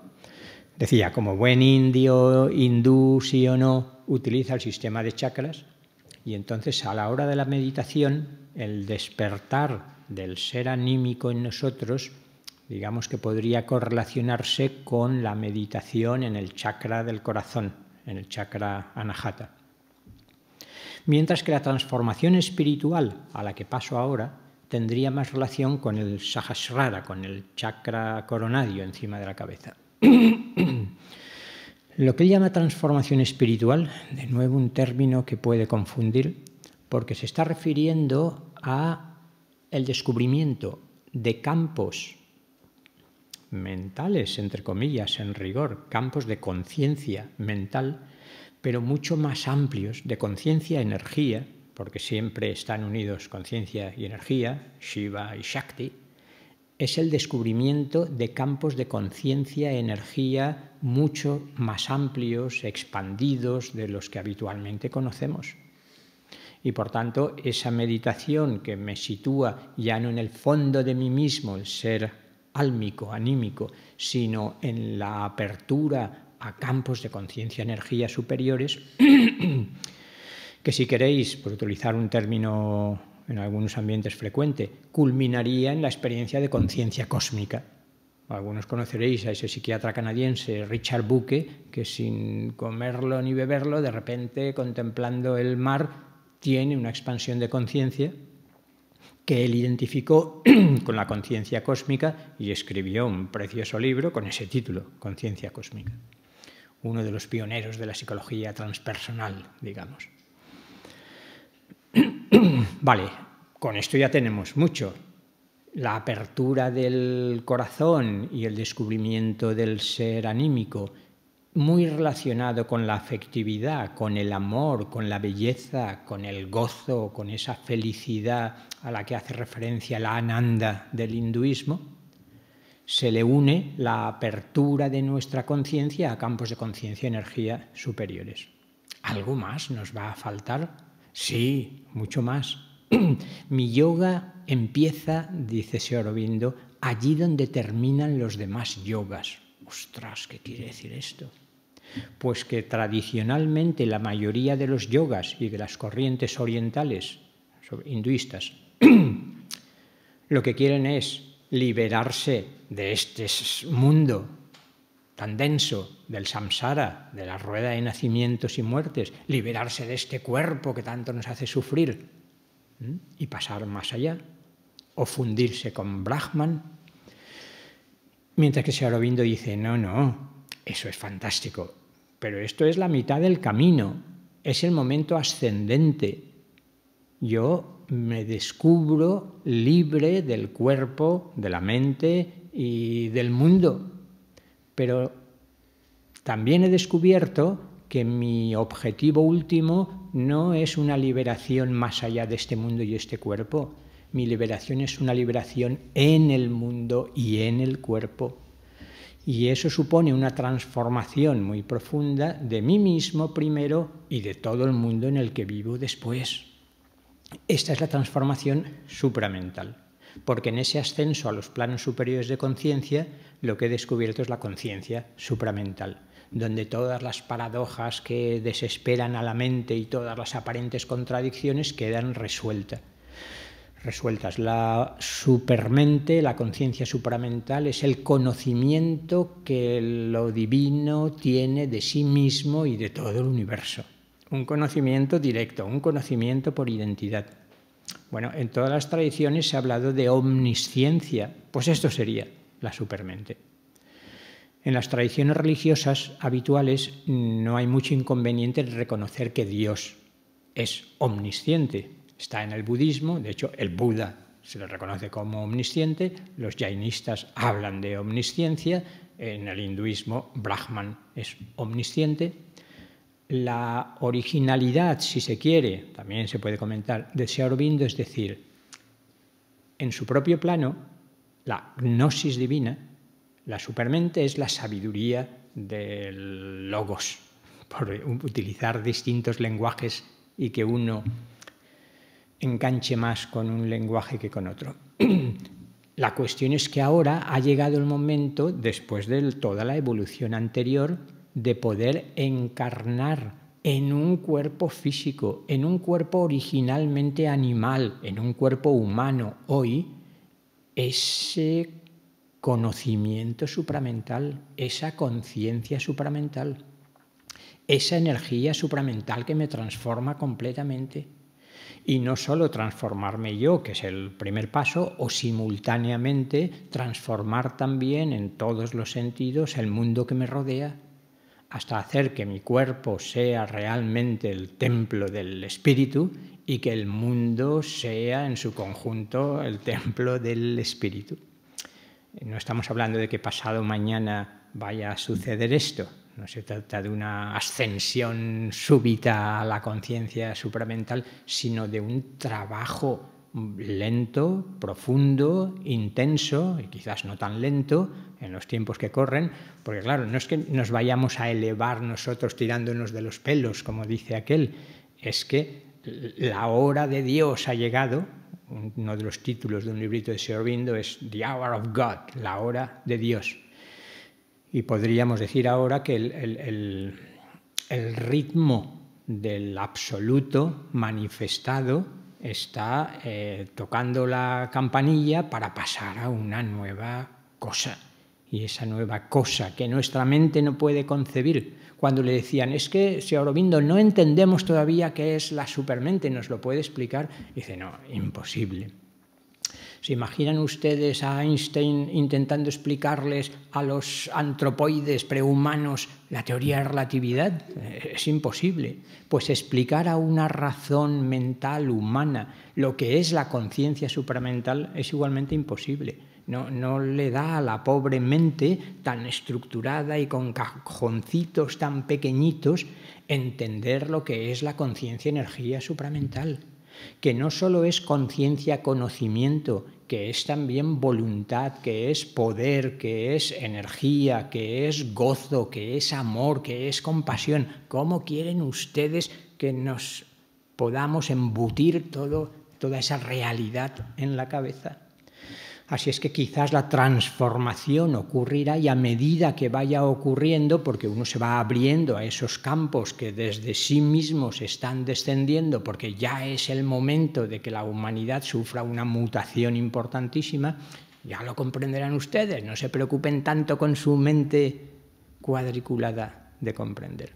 Decía, como buen indio, hindú, sí o no, utiliza el sistema de chakras y entonces a la hora de la meditación, el despertar del ser anímico en nosotros, digamos que podría correlacionarse con la meditación en el chakra del corazón, en el chakra anahata. Mientras que la transformación espiritual a la que paso ahora tendría más relación con el sahasrara, con el chakra coronario encima de la cabeza. Lo que él llama transformación espiritual, de nuevo un término que puede confundir, porque se está refiriendo a el descubrimiento de campos mentales, entre comillas, en rigor, campos de conciencia mental, pero mucho más amplios, de conciencia-energía, porque siempre están unidos conciencia y energía, Shiva y Shakti, es el descubrimiento de campos de conciencia, energía mucho más amplios, expandidos de los que habitualmente conocemos. Y por tanto, esa meditación que me sitúa ya no en el fondo de mí mismo, el ser álmico, anímico, sino en la apertura a campos de conciencia, energía superiores, que si queréis, por utilizar un término en algunos ambientes frecuente, culminaría en la experiencia de conciencia cósmica. Algunos conoceréis a ese psiquiatra canadiense, Richard Bucke, que sin comerlo ni beberlo, de repente, contemplando el mar, tiene una expansión de conciencia que él identificó con la conciencia cósmica y escribió un precioso libro con ese título, Conciencia Cósmica. Uno de los pioneros de la psicología transpersonal, digamos. Vale, con esto ya tenemos mucho. La apertura del corazón y el descubrimiento del ser anímico, muy relacionado con la afectividad, con el amor, con la belleza, con el gozo, con esa felicidad a la que hace referencia la Ananda del hinduismo, se le une la apertura de nuestra conciencia a campos de conciencia y energía superiores. ¿Algo más nos va a faltar? Sí, mucho más. Mi yoga empieza, dice Sri Aurobindo, allí donde terminan los demás yogas. ¡Ostras! ¿Qué quiere decir esto? Pues que tradicionalmente la mayoría de los yogas y de las corrientes orientales, hinduistas, lo que quieren es liberarse de este mundo tan denso, del samsara, de la rueda de nacimientos y muertes, liberarse de este cuerpo que tanto nos hace sufrir y pasar más allá, o fundirse con Brahman. Mientras que Sri Aurobindo dice, no, eso es fantástico, pero esto es la mitad del camino, es el momento ascendente. Yo me descubro libre del cuerpo, de la mente y del mundo. Pero también he descubierto que mi objetivo último no es una liberación más allá de este mundo y este cuerpo. Mi liberación es una liberación en el mundo y en el cuerpo. Y eso supone una transformación muy profunda de mí mismo primero y de todo el mundo en el que vivo después. Esta es la transformación supramental, porque en ese ascenso a los planos superiores de conciencia lo que he descubierto es la conciencia supramental, donde todas las paradojas que desesperan a la mente y todas las aparentes contradicciones quedan resueltas. La supermente, la conciencia supramental, es el conocimiento que lo divino tiene de sí mismo y de todo el universo. Un conocimiento directo, un conocimiento por identidad. Bueno, en todas las tradiciones se ha hablado de omnisciencia, pues esto sería la supermente. En las tradiciones religiosas habituales no hay mucho inconveniente en reconocer que Dios es omnisciente. Está en el budismo, de hecho el Buda se le reconoce como omnisciente, los jainistas hablan de omnisciencia, en el hinduismo Brahman es omnisciente. La originalidad, si se quiere, también se puede comentar, de Sri Aurobindo, es decir, en su propio plano, la gnosis divina, la supermente es la sabiduría del logos, por utilizar distintos lenguajes y que uno enganche más con un lenguaje que con otro. La cuestión es que ahora ha llegado el momento, después de toda la evolución anterior, de poder encarnar en un cuerpo físico, en un cuerpo originalmente animal, en un cuerpo humano hoy, ese conocimiento supramental, esa conciencia supramental, esa energía supramental que me transforma completamente. Y no solo transformarme yo, que es el primer paso, o simultáneamente transformar también en todos los sentidos el mundo que me rodea, hasta hacer que mi cuerpo sea realmente el templo del espíritu y que el mundo sea en su conjunto el templo del espíritu. No estamos hablando de que pasado mañana vaya a suceder esto. No se trata de una ascensión súbita a la conciencia supramental, sino de un trabajo lento, profundo, intenso, y quizás no tan lento en los tiempos que corren, porque claro, no es que nos vayamos a elevar nosotros tirándonos de los pelos, como dice aquel, es que la hora de Dios ha llegado. Uno de los títulos de un librito de Sri Aurobindo es The Hour of God, la hora de Dios. Y podríamos decir ahora que el ritmo del absoluto manifestado está tocando la campanilla para pasar a una nueva cosa. Y esa nueva cosa que nuestra mente no puede concebir. Cuando le decían, es que, Sri Aurobindo, no entendemos todavía qué es la supermente, ¿nos lo puede explicar? Dice, no, imposible. ¿Se imaginan ustedes a Einstein intentando explicarles a los antropoides prehumanos la teoría de relatividad? Es imposible. Pues explicar a una razón mental humana lo que es la conciencia supramental es igualmente imposible. No le da a la pobre mente tan estructurada y con cajoncitos tan pequeñitos entender lo que es la conciencia-energía supramental, que no solo es conciencia-conocimiento, que es también voluntad, que es poder, que es energía, que es gozo, que es amor, que es compasión. ¿Cómo quieren ustedes que nos podamos embutir toda esa realidad en la cabeza? Así es que quizás la transformación ocurrirá y a medida que vaya ocurriendo, porque uno se va abriendo a esos campos que desde sí mismos están descendiendo, porque ya es el momento de que la humanidad sufra una mutación importantísima, ya lo comprenderán ustedes, no se preocupen tanto con su mente cuadriculada de comprender.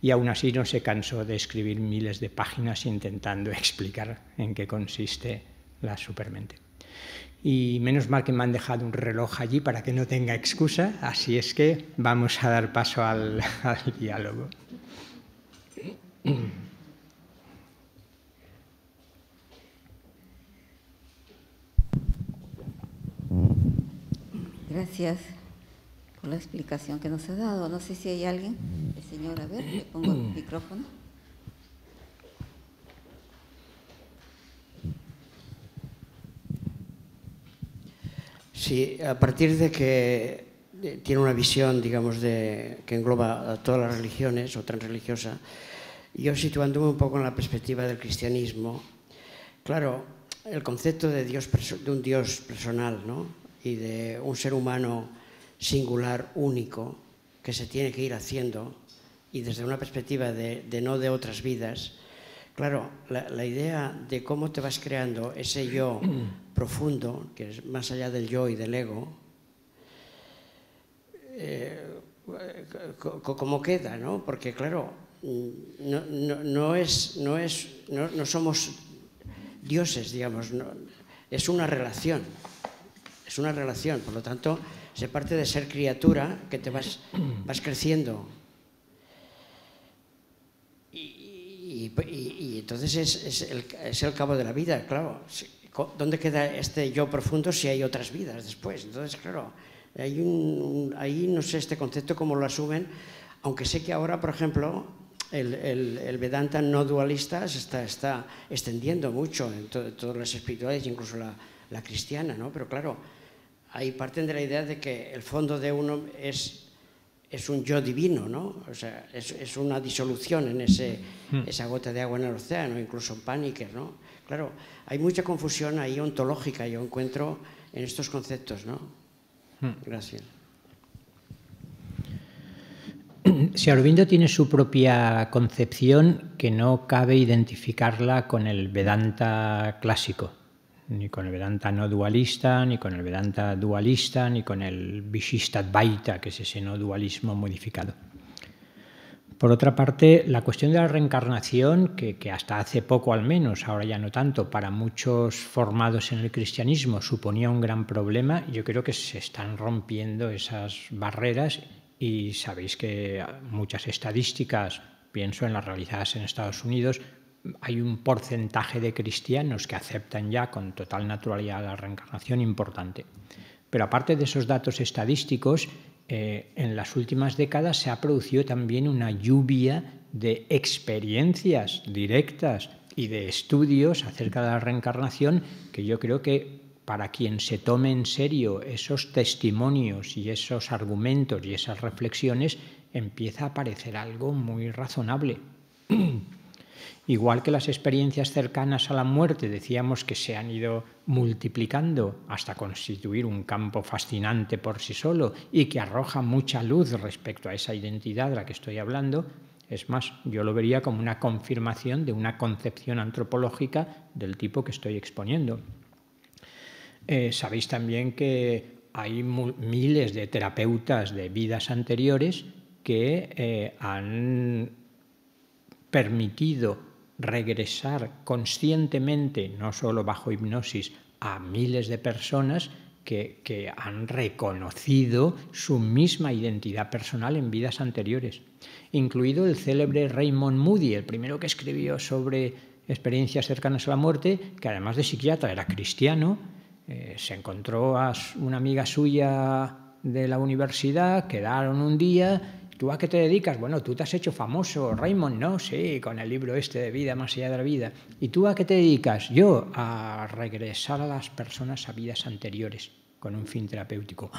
Y aún así no se cansó de escribir miles de páginas intentando explicar en qué consiste la supermente. Y menos mal que me han dejado un reloj allí para que no tenga excusa, así es que vamos a dar paso al diálogo. Gracias por la explicación que nos ha dado. No sé si hay alguien. El señor, a ver, le pongo el micrófono. Sí, a partir de que tiene una visión, digamos, que engloba a todas las religiones o transreligiosa, yo situándome un poco en la perspectiva del cristianismo, claro, el concepto de un Dios personal, ¿no? Y de un ser humano singular, único, que se tiene que ir haciendo, y desde una perspectiva no de otras vidas, claro, la idea de cómo te vas creando ese yo profundo, que es más allá del yo y del ego, ¿cómo queda, no? Porque claro, no somos dioses, digamos, no, es una relación, por lo tanto, se parte de ser criatura, que te vas creciendo. Y entonces es el cabo de la vida, claro. ¿Dónde queda este yo profundo si hay otras vidas después? Entonces, claro, ahí no sé este concepto cómo lo asumen, aunque sé que ahora, por ejemplo, el Vedanta no dualista se está extendiendo mucho en todas las espiritualidades, incluso la cristiana, ¿no? Pero claro, ahí parten de la idea de que el fondo de uno es un yo divino, ¿no? O sea, es una disolución en esa gota de agua en el océano, incluso en Paniker, ¿no? Claro, hay mucha confusión ahí ontológica, yo encuentro, en estos conceptos, ¿no? Gracias. Sri Aurobindo tiene su propia concepción que no cabe identificarla con el Vedanta clásico, ni con el Vedanta no dualista, ni con el Vedanta dualista, ni con el Vishishtadvaita, que es ese no dualismo modificado. Por otra parte, la cuestión de la reencarnación, que hasta hace poco al menos, ahora ya no tanto, para muchos formados en el cristianismo suponía un gran problema, yo creo que se están rompiendo esas barreras y sabéis que muchas estadísticas, pienso en las realizadas en Estados Unidos, hay un porcentaje de cristianos que aceptan ya con total naturalidad la reencarnación importante. Pero aparte de esos datos estadísticos, en las últimas décadas se ha producido también una lluvia de experiencias directas y de estudios acerca de la reencarnación que yo creo que para quien se tome en serio esos testimonios y esos argumentos y esas reflexiones, empieza a parecer algo muy razonable. Igual que las experiencias cercanas a la muerte, decíamos que se han ido multiplicando hasta constituir un campo fascinante por sí solo y que arroja mucha luz respecto a esa identidad de la que estoy hablando. Es más, yo lo vería como una confirmación de una concepción antropológica del tipo que estoy exponiendo. Sabéis también que hay miles de terapeutas de vidas anteriores que han permitido regresar conscientemente, no solo bajo hipnosis, a miles de personas que han reconocido su misma identidad personal en vidas anteriores, incluido el célebre Raymond Moody, el primero que escribió sobre experiencias cercanas a la muerte, que además de psiquiatra era cristiano. Se encontró a una amiga suya de la universidad, quedaron un día. ¿Tú a qué te dedicas? Bueno, tú te has hecho famoso, Raymond, ¿no? Sí, con el libro este de Vida más allá de la vida. ¿Y tú a qué te dedicas? Yo a regresar a las personas a vidas anteriores con un fin terapéutico.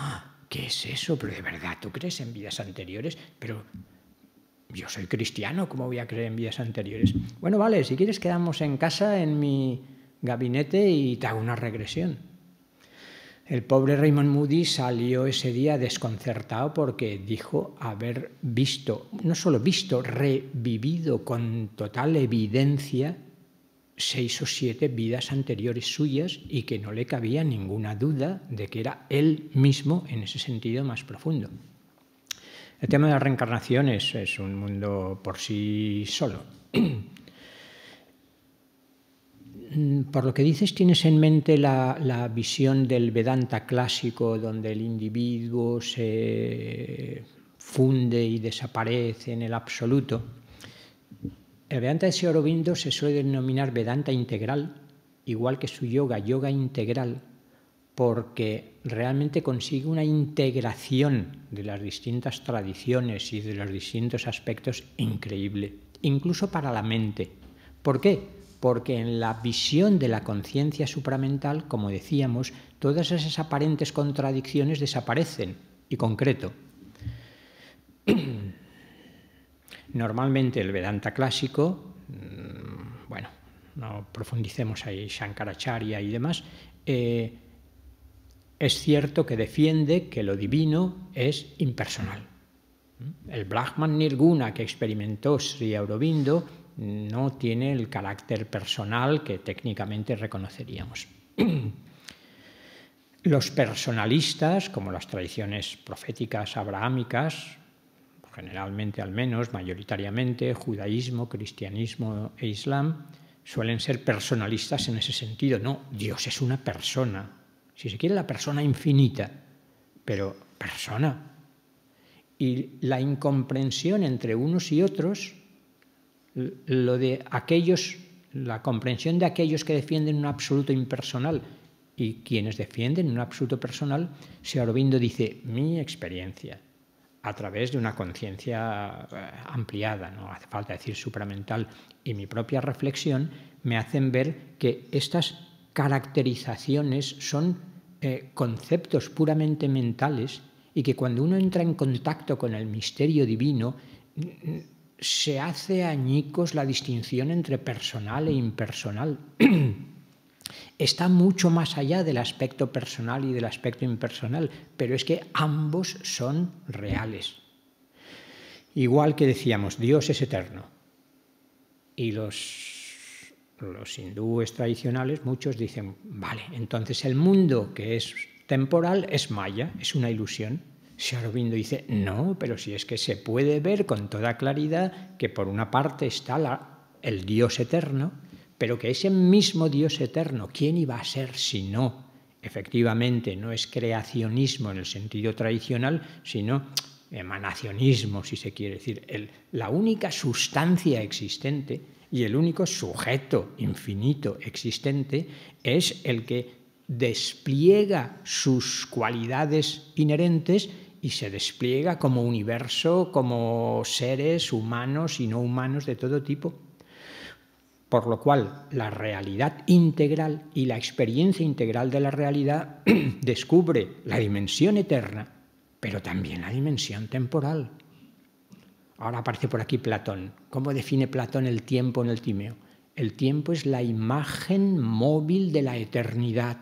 ¿Qué es eso? Pero de verdad, ¿tú crees en vidas anteriores? Pero yo soy cristiano, ¿cómo voy a creer en vidas anteriores? Bueno, vale, si quieres quedamos en casa, en mi gabinete y te hago una regresión. El pobre Raymond Moody salió ese día desconcertado porque dijo haber visto, no solo visto, revivido con total evidencia 6 o 7 vidas anteriores suyas y que no le cabía ninguna duda de que era él mismo en ese sentido más profundo. El tema de la reencarnación es un mundo por sí solo. Por lo que dices, ¿tienes en mente la visión del Vedanta clásico donde el individuo se funde y desaparece en el absoluto? El Vedanta de Sri Aurobindo se suele denominar Vedanta integral, igual que su yoga integral, porque realmente consigue una integración de las distintas tradiciones y de los distintos aspectos increíble, incluso para la mente. ¿Por qué? Porque en la visión de la conciencia supramental, como decíamos, todas esas aparentes contradicciones desaparecen. Y concreto, normalmente el Vedanta clásico, bueno, no profundicemos ahí, Shankaracharya y demás, es cierto que defiende que lo divino es impersonal. El Brahman Nirguna que experimentó Sri Aurobindo no tiene el carácter personal que técnicamente reconoceríamos. Los personalistas, como las tradiciones proféticas abrahámicas, generalmente al menos, mayoritariamente, judaísmo, cristianismo e islam, suelen ser personalistas en ese sentido. No, Dios es una persona, si se quiere la persona infinita, pero persona. Y la incomprensión entre unos y otros, la comprensión de aquellos que defienden un absoluto impersonal y quienes defienden un absoluto personal, Sri Aurobindo dice, mi experiencia, a través de una conciencia ampliada, no hace falta decir supramental, y mi propia reflexión, me hacen ver que estas caracterizaciones son conceptos puramente mentales y que cuando uno entra en contacto con el misterio divino, se hace añicos la distinción entre personal e impersonal. Está mucho más allá del aspecto personal y del aspecto impersonal, pero es que ambos son reales. Igual que decíamos, Dios es eterno. Y los hindúes tradicionales, muchos dicen, vale, entonces el mundo que es temporal es maya, es una ilusión. Sri Aurobindo dice, no, pero si es que se puede ver con toda claridad que por una parte está el Dios eterno, pero que ese mismo Dios eterno, ¿quién iba a ser si no? Efectivamente, no es creacionismo en el sentido tradicional, sino emanacionismo, si se quiere decir. La única sustancia existente y el único sujeto infinito existente es el que despliega sus cualidades inherentes y se despliega como universo, como seres humanos y no humanos de todo tipo. por lo cual la realidad integral y la experiencia integral de la realidad descubre la dimensión eterna, pero también la dimensión temporal. Ahora aparece por aquí Platón. ¿Cómo define Platón el tiempo en el Timeo? El tiempo es la imagen móvil de la eternidad.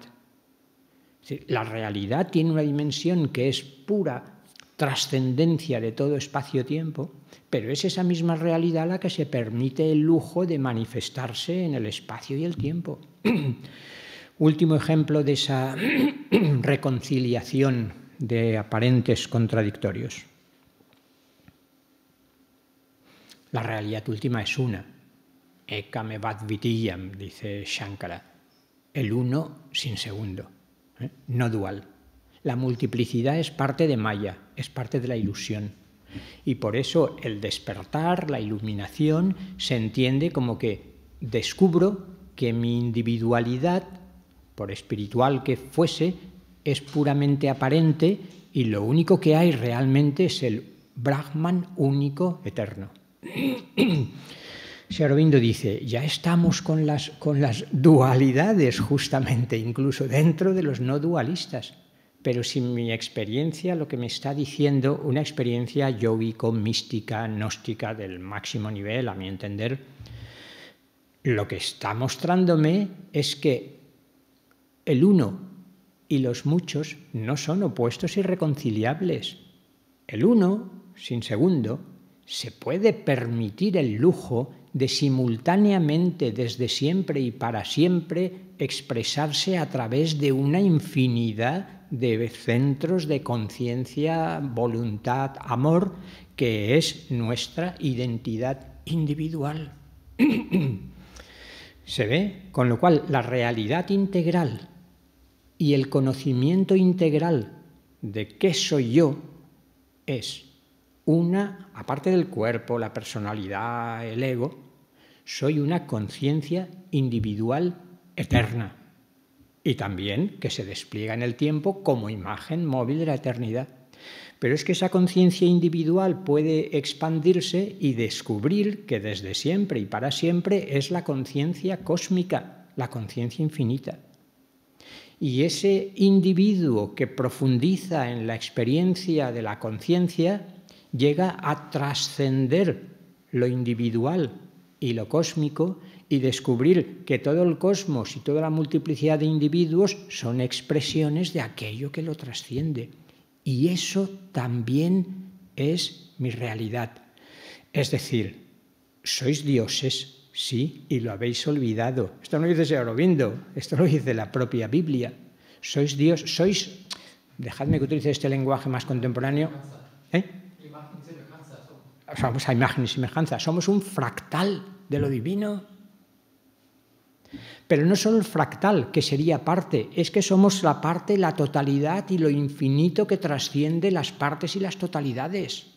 La realidad tiene una dimensión que es pura trascendencia de todo espacio-tiempo, pero es esa misma realidad la que se permite el lujo de manifestarse en el espacio y el tiempo. Último ejemplo de esa reconciliación de aparentes contradictorios. La realidad última es una. Ekamevat vitiyam, dice Shankara. El uno sin segundo, no dual. La multiplicidad es parte de Maya, es parte de la ilusión. Y por eso el despertar, la iluminación, se entiende como que descubro que mi individualidad, por espiritual que fuese, es puramente aparente y lo único que hay realmente es el Brahman único, eterno. Sri Aurobindo dice, ya estamos con las dualidades justamente, incluso dentro de los no dualistas. Pero si mi experiencia, lo que me está diciendo, una experiencia yógico, mística, gnóstica del máximo nivel, a mi entender, lo que está mostrándome es que el uno y los muchos no son opuestos irreconciliables. El uno, sin segundo, se puede permitir el lujo de simultáneamente, desde siempre y para siempre, expresarse a través de una infinidad de centros de conciencia, voluntad, amor, que es nuestra identidad individual. ¿Se ve? Con lo cual, la realidad integral y el conocimiento integral de qué soy yo es una, aparte del cuerpo, la personalidad, el ego, soy una conciencia individual eterna y también que se despliega en el tiempo como imagen móvil de la eternidad. Pero es que esa conciencia individual puede expandirse y descubrir que desde siempre y para siempre es la conciencia cósmica, la conciencia infinita. Y ese individuo que profundiza en la experiencia de la conciencia llega a trascender lo individual y lo cósmico y descubrir que todo el cosmos y toda la multiplicidad de individuos son expresiones de aquello que lo trasciende. Y eso también es mi realidad. Es decir, sois dioses, sí, y lo habéis olvidado. Esto no lo dice Sri Aurobindo, esto lo dice la propia Biblia. Sois Dios, sois, dejadme que utilice este lenguaje más contemporáneo. Somos a imagen y semejanza, somos un fractal de lo divino. Pero no solo el fractal, que sería parte, es que somos la parte, la totalidad y lo infinito que trasciende las partes y las totalidades.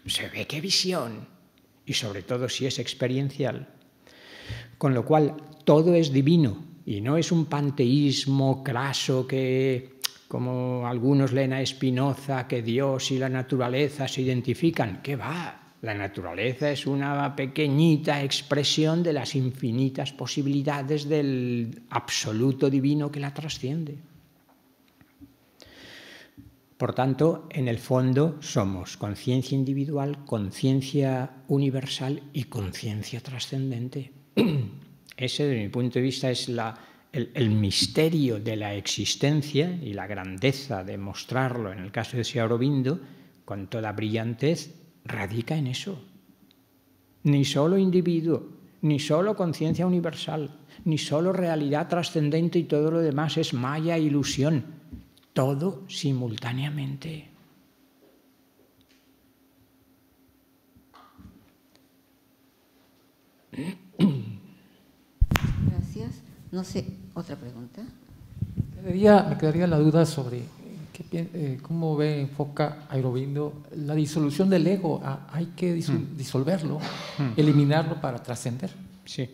Se ve qué visión, y sobre todo si es experiencial. Con lo cual, todo es divino, y no es un panteísmo craso que, como algunos leen a Spinoza, que Dios y la naturaleza se identifican. ¿Qué va? La naturaleza es una pequeñita expresión de las infinitas posibilidades del absoluto divino que la trasciende. Por tanto, en el fondo somos conciencia individual, conciencia universal y conciencia trascendente. Ese, desde mi punto de vista, es el misterio de la existencia y la grandeza de mostrarlo en el caso de Sri Aurobindo con toda brillantez. Radica en eso. Ni solo individuo, ni solo conciencia universal, ni solo realidad trascendente y todo lo demás es maya e ilusión. Todo simultáneamente. Gracias. No sé, ¿otra pregunta? Me quedaría la duda sobre cómo enfoca Aurobindo la disolución del ego. Hay que disolverlo, eliminarlo para trascender. Sí.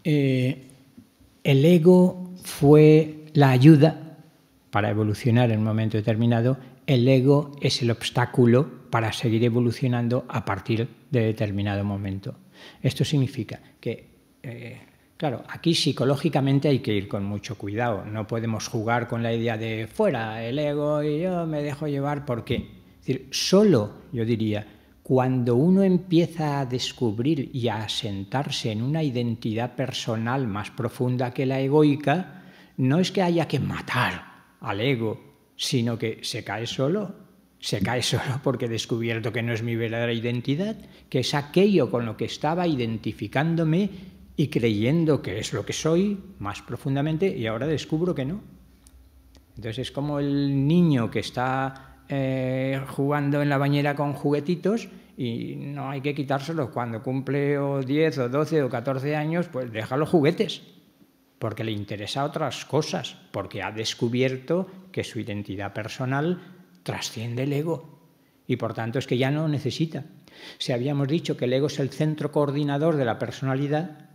El ego fue la ayuda para evolucionar en un momento determinado. El ego es el obstáculo para seguir evolucionando a partir de determinado momento. Esto significa que, claro, aquí psicológicamente hay que ir con mucho cuidado. No podemos jugar con la idea de fuera el ego y yo me dejo llevar porque, es decir, solo, yo diría, cuando uno empieza a descubrir y a asentarse en una identidad personal más profunda que la egoica, no es que haya que matar al ego, sino que se cae solo porque he descubierto que no es mi verdadera identidad, que es aquello con lo que estaba identificándome y creyendo que es lo que soy más profundamente, y ahora descubro que no. Entonces es como el niño que está jugando en la bañera con juguetitos y no hay que quitárselos. Cuando cumple 10 o 12 o 14 años, pues deja los juguetes, porque le interesa otras cosas, porque ha descubierto que su identidad personal trasciende el ego y por tanto es que ya no necesita. Si habíamos dicho que el ego es el centro coordinador de la personalidad,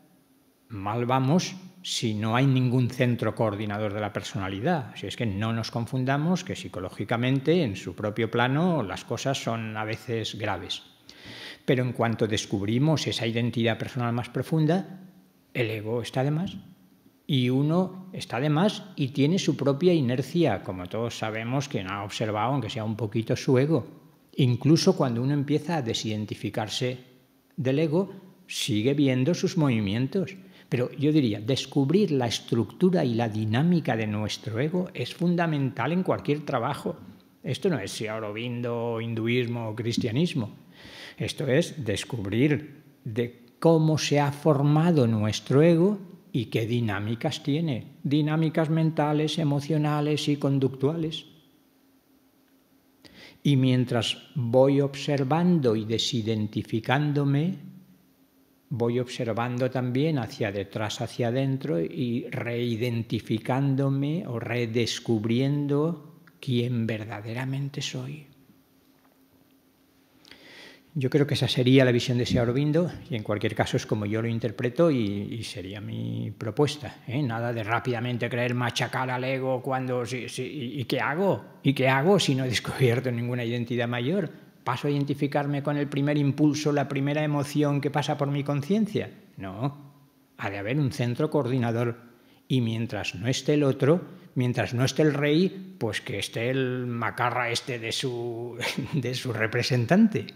mal vamos si no hay ningún centro coordinador de la personalidad. Así es que no nos confundamos que psicológicamente en su propio plano las cosas son a veces graves. Pero en cuanto descubrimos esa identidad personal más profunda, el ego está de más. Y uno está de más y tiene su propia inercia, como todos sabemos, quien ha observado, aunque sea un poquito, su ego. Incluso cuando uno empieza a desidentificarse del ego, sigue viendo sus movimientos. Pero yo diría, descubrir la estructura y la dinámica de nuestro ego es fundamental en cualquier trabajo. Esto no es Sri Aurobindo, hinduismo o cristianismo. Esto es descubrir de cómo se ha formado nuestro ego y qué dinámicas tiene, dinámicas mentales, emocionales y conductuales. Y mientras voy observando y desidentificándome, voy observando también hacia detrás, hacia adentro y reidentificándome o redescubriendo quién verdaderamente soy. Yo creo que esa sería la visión de Sri Aurobindo y en cualquier caso es como yo lo interpreto y sería mi propuesta. Nada de rápidamente querer machacar al ego cuando... ¿Y qué hago? ¿Y qué hago si no he descubierto ninguna identidad mayor? ¿Paso a identificarme con el primer impulso, la primera emoción que pasa por mi conciencia? No, ha de haber un centro coordinador. Y mientras no esté el otro, mientras no esté el rey, pues que esté el macarra de su representante.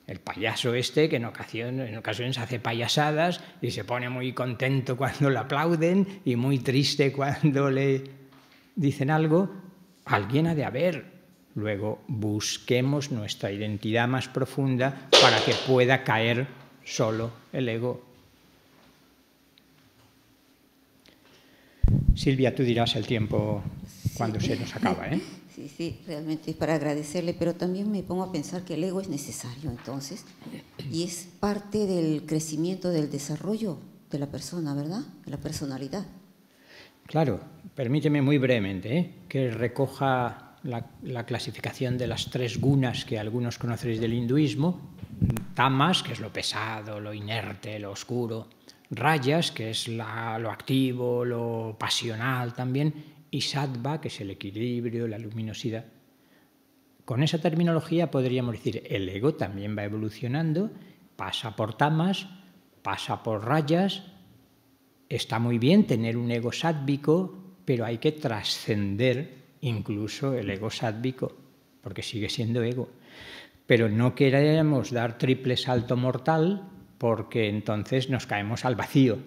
El payaso que en ocasiones hace payasadas y se pone muy contento cuando le aplauden y muy triste cuando le dicen algo. Alguien ha de haber. Luego busquemos nuestra identidad más profunda para que pueda caer solo el ego. Silvia, tú dirás el tiempo cuando se nos acaba, ¿eh? Sí, realmente es para agradecerle, pero también me pongo a pensar que el ego es necesario entonces y es parte del crecimiento, del desarrollo de la persona, ¿verdad? De la personalidad. Claro, permíteme muy brevemente que recoja la clasificación de las 3 gunas que algunos conoceréis del hinduismo. Tamas, que es lo pesado, lo inerte, lo oscuro. Rajas, que es lo activo, lo pasional también. Y sattva, que es el equilibrio, la luminosidad. Con esa terminología podríamos decir el ego también va evolucionando, pasa por tamas, pasa por rajas. Está muy bien tener un ego sádvico, pero hay que trascender incluso el ego sádvico, porque sigue siendo ego. Pero no queremos dar triple salto mortal, porque entonces nos caemos al vacío.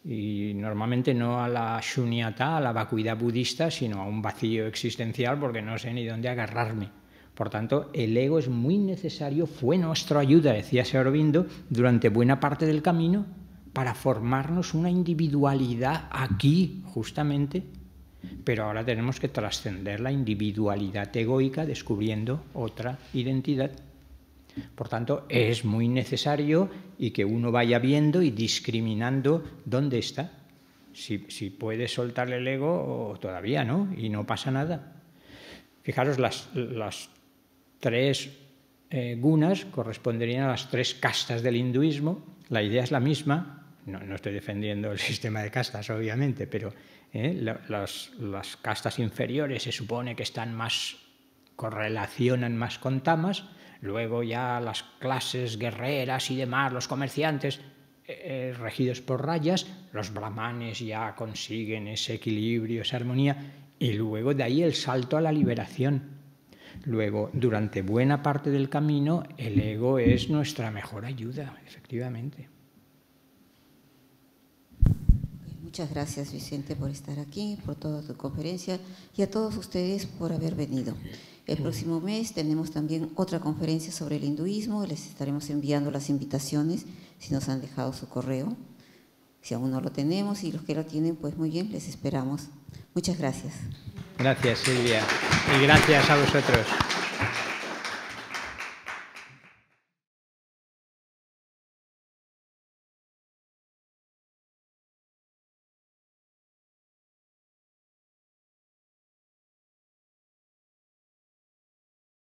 Y normalmente no a la shunyata, a la vacuidad budista, sino a un vacío existencial, porque no sé ni dónde agarrarme. Por tanto, el ego es muy necesario, fue nuestra ayuda, decía Sri Aurobindo, durante buena parte del camino, para formarnos una individualidad aquí, justamente. Pero ahora tenemos que trascender la individualidad egoica descubriendo otra identidad. Por tanto, es muy necesario y que uno vaya viendo y discriminando dónde está. Si puede soltarle el ego o todavía no, y no pasa nada. Fijaros, las 3 gunas corresponderían a las 3 castas del hinduismo. La idea es la misma. No estoy defendiendo el sistema de castas, obviamente, pero las castas inferiores se supone que correlacionan más con tamas. Luego ya las clases guerreras y demás, los comerciantes, regidos por rayas, los brahmanes ya consiguen ese equilibrio, esa armonía, y luego de ahí el salto a la liberación. Luego, durante buena parte del camino, el ego es nuestra mejor ayuda, efectivamente. Muchas gracias, Vicente, por estar aquí, por toda tu conferencia, y a todos ustedes por haber venido. El próximo mes tenemos también otra conferencia sobre el hinduismo. Les estaremos enviando las invitaciones si nos han dejado su correo. Si aún no lo tenemos y los que lo tienen, pues muy bien, les esperamos. Muchas gracias. Gracias, Silvia, y gracias a vosotros.